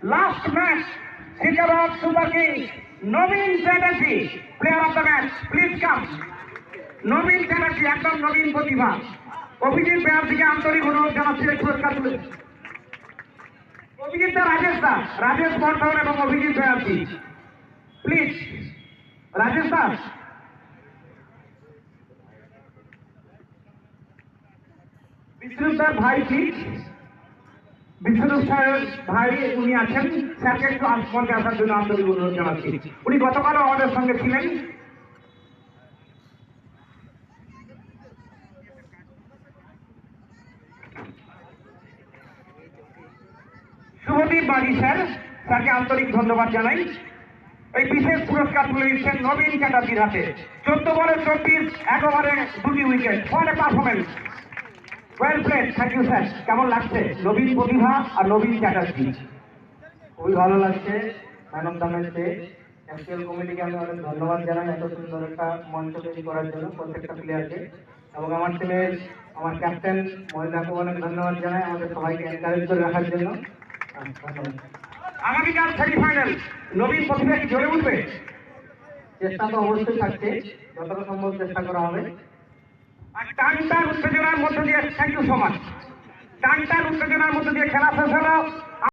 Last match সিকাবাদ super kings Nabin Chatterjee player of the match please come. Nabin Chatterjee একদম নবীন প্রতিভা। অভিজিৎ ব্যানার্জিকে আন্তরিক অনুরোধ জানাচ্ছি পুরস্কার তুলে। অভিজিৎ দা, রাজেশ বর্ধন এবং অভিজিৎ ব্যানার্জি প্লিজ। রাজেশ দা, বিষ্ণুদার ভাই ঠিক, বিষ্ণু স্যারের ভাই উনি আছেন, স্যারকে একটু মঞ্চে আসার জন্য আন্তরিক অনুরোধ জানাচ্ছি। উনি গতকালও আমাদের সঙ্গে ছিলেন। শুভদীপ বাড়ি স্যার, স্যারকে আন্তরিক ধন্যবাদ জানাই। এই বিশেষ পুরস্কার তুলে দিচ্ছেন নবীন চ্যাটার্জির হাতে। 14 বলে 24, 1 ওভারে 2টি wicket. What a performance, well played. Thank you sir. কেমন লাগছে নবীন প্রতিভা আর নবীন চ্যাটার্জি? খুবই ভালো লাগছে। ম্যান অফ দ্য ম্যাচ পেয়ে অ্যাকচুয়াল কমিটিকে আমি অনেক ধন্যবাদ জানাই এত সুন্দর একটা মঞ্চ তৈরি করার জন্য প্রত্যেকটা প্লেয়ারকে, এবং আমার টিমের আমার ক্যাপ্টেন মহিলাকে অনেক ধন্যবাদ জানাই আমাদের সবাইকে এনকারেজ করে রাখার জন্য। ধন্যবাদ। আগামীকাল সেমিফাইনাল, নবীন প্রতিভা কি জ্বলে উঠবে? চেষ্টা তো অবশ্যই থাকছে, যতটা সম্ভব চেষ্টা করা হবে। আর টানটান উত্তেজনার মধ্যে দিয়ে, থ্যাংক ইউ সো মাচ, টানটান উত্তেজনার মধ্যে দিয়ে খেলা শেষ হলো।